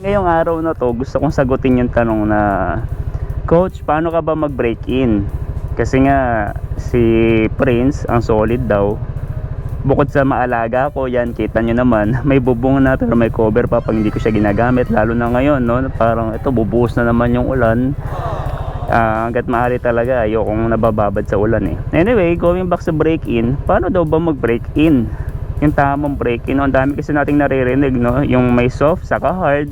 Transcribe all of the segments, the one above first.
Ngayong araw na to, gusto kong sagutin yung tanong na, Coach, paano ka ba mag-break in? Kasi nga, si Prince, ang solid daw. Bukod sa maalaga ko, yan, kita nyo naman, may bubong na pero may cover pa pag hindi ko siya ginagamit. Lalo na ngayon, no? Parang ito, bubuhos na naman yung ulan. Hanggat maaari talaga, ayokong nabababad sa ulan eh. Anyway, going back sa break in, paano daw ba mag-break in? Yung tamang break in, ang dami kasi nating naririnig, no? Yung may soft, saka hard.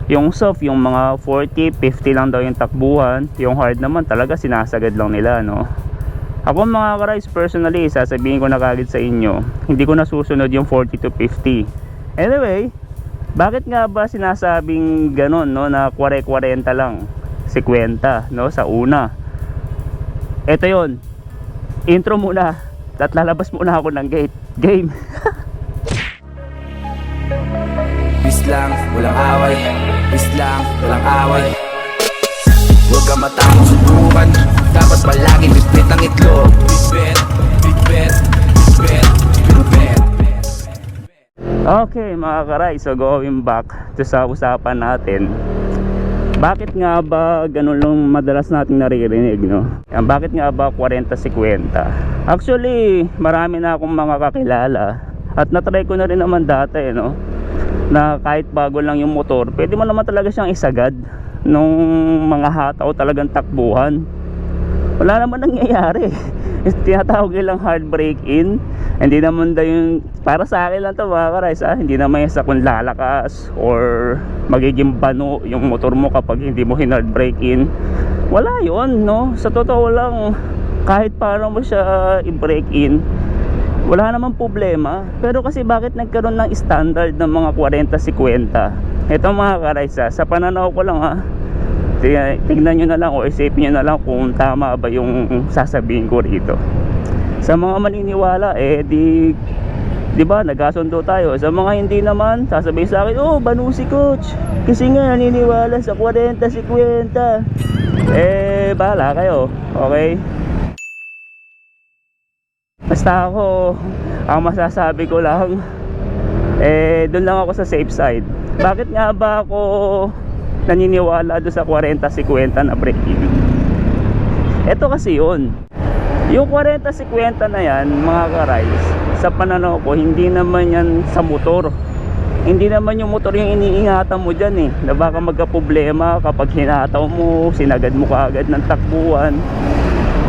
Yung soft, yung mga 40, 50 lang daw yung takbuhan. Yung hard naman talaga sinasagad lang nila, no? Ako mga ka-rides, personally, sasabihin ko na kagad sa inyo, hindi ko nasusunod yung 40 to 50. Anyway, bakit nga ba sinasabing ganon, no? Na 40-40 lang, 50, no? Sa una. Ito yon, intro muna at lalabas muna ako ng gate. Game. Peace lang, walang away. Peace lang, walang away. Huwag ka matapang subukan. Dapat palagi bit-bit ang itlog. Bit-bit, bit-bit, bit-bit, bit-bit. Okay mga karay, so going back to sa usapan natin. Bakit nga ba ganun lang madalas nating naririnig, no? Bakit nga ba 40-50? Actually, marami na akong mga kakilala at natry ko na rin naman dati, no? Na kahit bago lang yung motor, pwede mo naman talaga siyang isagad nung mga hataw talagang takbuhan. Wala naman nangyayari. Tinatawag nilang hard break in. Hindi naman daw yung, para sa akin lang to mga ka-rides, hindi naman yung sa kung lalakas or magiging bano yung motor mo kapag hindi mo hinard break in. Wala yun, no? Sa totoo lang, kahit paano mo siya i-break in, wala namang problema. Pero kasi bakit nagkaroon ng standard ng mga 40-50? Ito mga ka-rides, sa pananaw ko lang, tignan nyo na lang o isipin nyo na lang kung tama ba yung sasabihin ko rito. Sa mga maniniwala, di ba, nagkasundo tayo. Sa mga hindi naman, sasabihin sa akin, oh, banu si Coach, kasi nga naniniwala sa 40-50. Bahala kayo, okay? Basta ako, ang masasabi ko lang, doon lang ako sa safe side. Bakit nga ba ako naniniwala doon sa 40-50 na break-in? Ito kasi yun. Yung 40-50 na yan, mga ka-rides, sa pananaw ko, hindi naman yan sa motor. Hindi naman yung motor yung iniingatan mo dyan eh, na baka magka-problema kapag hinataw mo, sinagad mo kaagad ng takbuhan.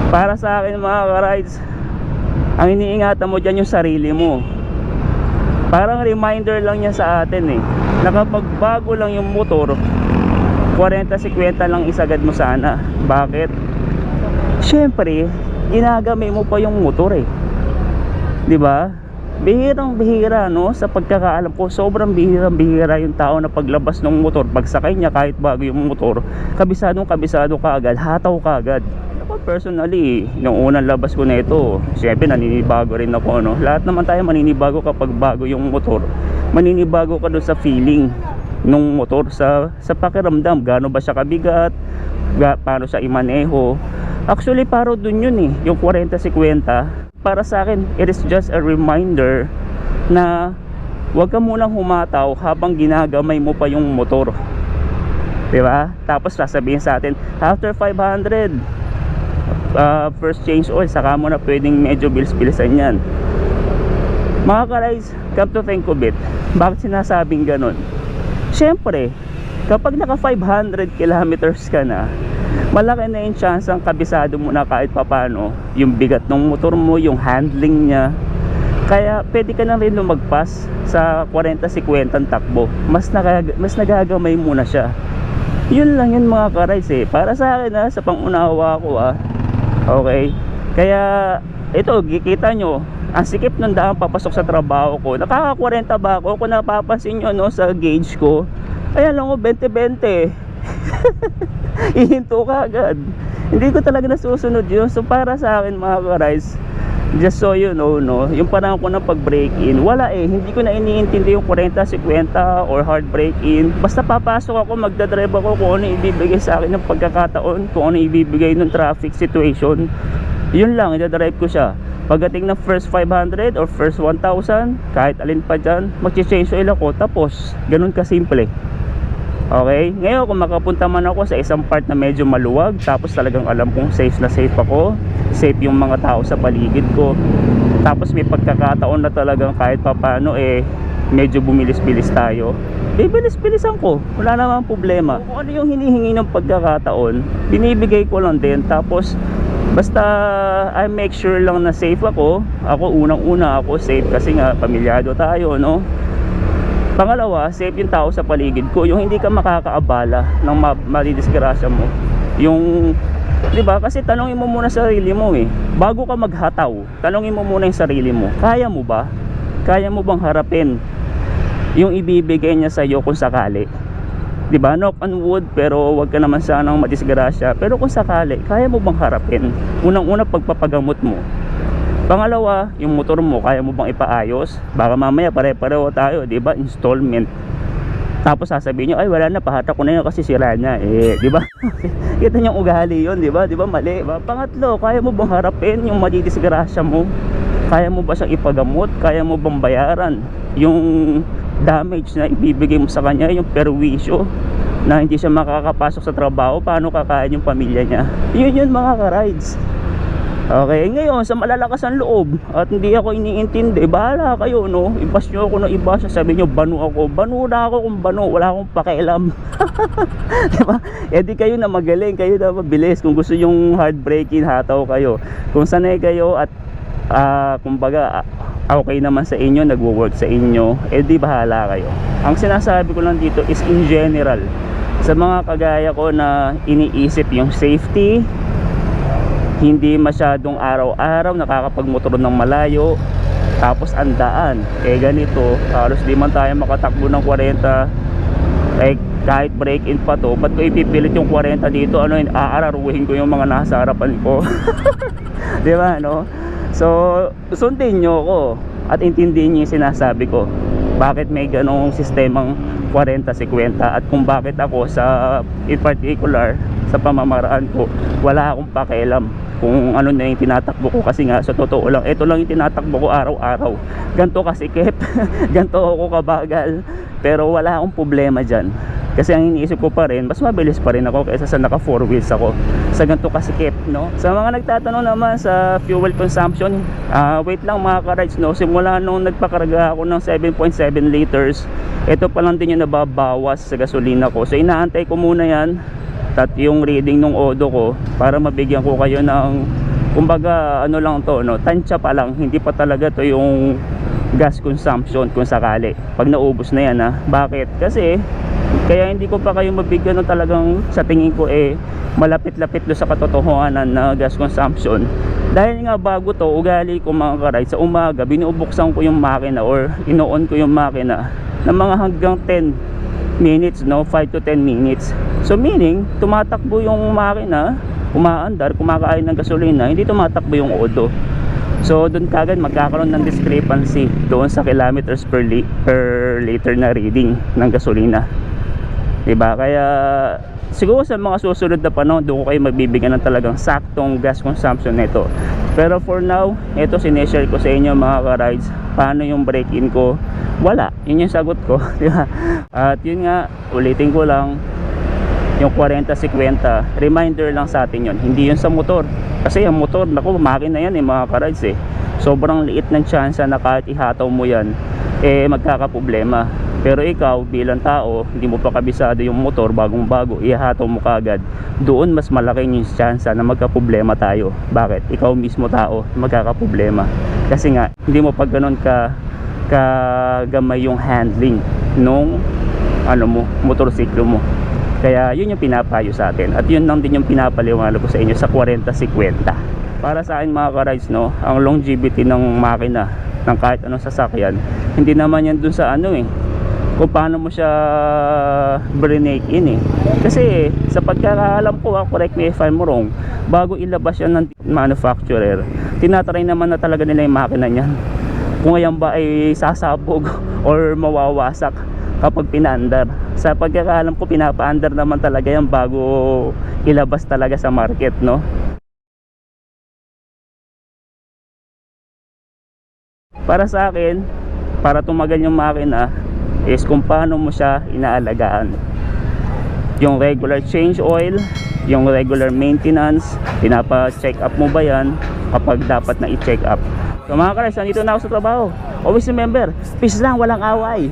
Para sa akin mga ka-rides, ang iniingatan mo dyan yung sarili mo. Parang reminder lang niya sa atin eh, na kapag bago lang yung motor, 40-50 lang isagad mo sana. Bakit? Siyempre, ginagamit mo pa yung motor eh, di ba? Bihirang bihira, no? Sa pagkakaalam ko, sobrang bihirang bihira yung tao na paglabas ng motor, pagsakay niya kahit bago yung motor, kabisado ka agad, hataw ka agad. Ako personally, nung unang labas ko na ito, siyempre naninibago rin ako, no? Lahat naman tayo maninibago kapag bago yung motor. Maninibago ka doon sa feeling nung motor, sa pakiramdam, gaano ba siya kabigat, paano siya imaneho. Actually, paro dun yun eh, yung 40-50. Para sa akin, it is just a reminder na huwag ka munang humataw habang ginagamay mo pa yung motor, diba? Tapos sasabihin sa atin, after 500 first change oil, saka mo na pwedeng medyo bilis-bilisan yan. Mga ka-rides, come to think of it, bakit sinasabing ganun? Siyempre, kapag naka 500 kilometers ka na, malaki na yung chance ang kabisado mo na kahit papano yung bigat ng motor mo, yung handling niya. Kaya pwede ka na rin lumagpas sa 40-50 takbo. Mas nagagamay mo na siya. Yun lang yun mga ka-rides eh. Para sa akin sa pangunawa ko okay. Kaya ito, kikita nyo, ang sikip ng daan papasok sa trabaho ko. Nakaka 40 ba ako? Kung napapansin nyo, no, sa gauge ko, ayan lang, 20-20. Ihinto ka agad. Hindi ko talaga nasusunod yun. So para sa akin mga ka-rides, just so you know, no, yung parang ko ng pag-break in, wala eh, hindi ko na iniintindi yung 40-50 or hard break in. Basta papasok ako, magdadrive ako kung ano ibibigay sa akin ng pagkakataon, kung ano ibibigay ng traffic situation, yun lang, idadrive ko siya. Pagdating ng first 500 or first 1,000, kahit alin pa dyan, mag-change oil ako, tapos ganun kasimple. Okay, ngayon kung makapunta man ako sa isang part na medyo maluwag, tapos talagang alam kong safe na safe ako, safe yung mga tao sa paligid ko, tapos may pagkakataon na talagang kahit papano medyo bumilis-bilis tayo, bibilis-bilisan ko, wala namang problema. Kung ano yung hinihingi ng pagkakataon, binibigay ko lang din. Tapos basta I make sure lang na safe ako unang-una ako safe, kasi nga pamilyado tayo, no? Pangalawa, safe yung tao sa paligid ko, yung hindi ka makakaabala ng madidisgrasya mo. Yung, di ba? Kasi tanongin mo muna sarili mo bago ka maghataw, tanongin mo muna yung sarili mo, kaya mo ba? Kaya mo bang harapin yung ibibigay niya sa iyo kung sakali? Di ba? Knock on wood, pero wag ka naman sanang madisgrasya. Pero kung sakali, kaya mo bang harapin? Unang-una, pagpapagamot mo. Pangalawa, yung motor mo, kaya mo bang ipaayos? Baka mamaya pare-pareho tayo, di ba? Installment. Tapos sasabihin nyo, ay wala na, pahatak ko na yun kasi sira na. Di ba? Kita nyo ugali yun, di ba? Di ba mali? Pangatlo, kaya mo bang harapin yung madidisgrasya mo? Kaya mo ba siyang ipagamot? Kaya mo bang bayaran yung damage na ibibigay mo sa kanya, yung perwisyo na hindi siya makakapasok sa trabaho? Paano kakain yung pamilya niya? Yun mga ka-rides. Okay, ngayon sa malalakas ang loob at hindi ako iniintindi, bahala kayo, no? Ibas nyo ako na ibas, sabi nyo banu ako, banu na ako kung banu, wala akong pakialam. Diba? Di kayo na magaling, kayo na mabilis. Kung gusto yung heartbreaking, hataw kayo. Kung sanay kayo at kumbaga okay naman sa inyo, nagwo-work sa inyo, di bahala kayo. Ang sinasabi ko lang dito is in general, sa mga kagaya ko na iniisip yung safety, hindi masyadong araw-araw nakakapagmotor ng malayo, tapos ang daan ganito, halos di man tayo makatakbo ng 40, kahit break in pa to, ba't ko ipipilit yung 40 dito? Aararuhin ko yung mga nasa harapan ko. Di ba, no? So sundin nyo ko at intindihin nyo yung sinasabi ko, bakit may ganong sistemang 40-50, at kung bakit ako in particular sa pamamaraan ko, wala akong pakialam kung ano na yung tinatakbo ko. Kasi nga sa totoo lang, ito lang yung tinatakbo ko araw-araw, ganto kasikip, ganto ako kabagal, pero wala akong problema dyan. Kasi ang iniisip ko pa rin, mas mabilis pa rin ako kaysa sa naka 4 wheels ako sa ganto kasikip, no? Sa mga nagtatanong naman sa fuel consumption, wait lang mga ka-rides, no? Simula nung nagpakarga ako ng 7.7 liters, ito pa lang din yung nababawas sa gasolina ko. So inaantay ko muna yan at yung reading ng odo ko para mabigyan ko kayo ng, kumbaga ano lang to, no? Tansya pa lang, hindi pa talaga to yung gas consumption kung sakali. Pag naubos na yan, bakit? Kasi kaya hindi ko pa kayo mabigyan ng talagang sa tingin ko malapit-lapit do sa katotohanan na gas consumption. Dahil nga bago to, ugali ko mga ka-ride, sa umaga binubuksan ko yung makina or ino-on ko yung makina ng mga hanggang 10 minutes, no? 5 to 10 minutes. So meaning, tumatakbo yung makina, umaandar, kumakain ng gasolina, hindi tumatakbo yung odo. So doon kagad magkakaroon ng discrepancy doon sa kilometers per liter na reading ng gasolina. Diba? Kaya siguro sa mga susunod na panahon, doon ko kayo magbibigyan ng talagang saktong gas consumption nito. Pero for now, ito sineshare ko sa inyo mga ka-rides, paano yung break-in ko. Wala, yun yung sagot ko. Diba? At yun nga, ulitin ko lang, yung 40-50, reminder lang sa atin yun, hindi yun sa motor. Kasi yung motor, naku, makina yan mga ka-rides sobrang liit ng chance na kahit ihataw mo yan, magkakaproblema. Pero ikaw bilang tao, hindi mo pa kabisado yung motor, bagong bago, ihataw mo kagad, doon mas malaki yung chance na magkaproblema tayo. Bakit? Ikaw mismo tao magkakaproblema, kasi nga hindi mo pa ganun kagamay yung handling nung motorsiklo mo. Kaya yun yung pinapayo sa atin, at yun lang din yung pinapaliwanag ko sa inyo sa 40-50. Para sa akin mga ka-rides, no, ang longevity ng makina ng kahit anong sasakyan, hindi naman yan dun sa kung paano mo siya break in Kasi sa pagkakaalam ko, correct me if I'm wrong, bago ilabas yan ng manufacturer, tinatry naman na talaga nila yung makina niyan, kung ayan ba ay sasabog or mawawasak kapag pinaandar. Sa pagkakaalam ko, pinapaandar naman talaga yan bago ilabas talaga sa market, no? Para sa akin, para tumagal yung makina is kung paano mo siya inaalagaan. yung regular change oil, yung regular maintenance, pinapa-check up mo ba yan kapag dapat na i-check up. So mga ka-rides, nandito na ako sa trabaho. Always remember, peace lang, walang away.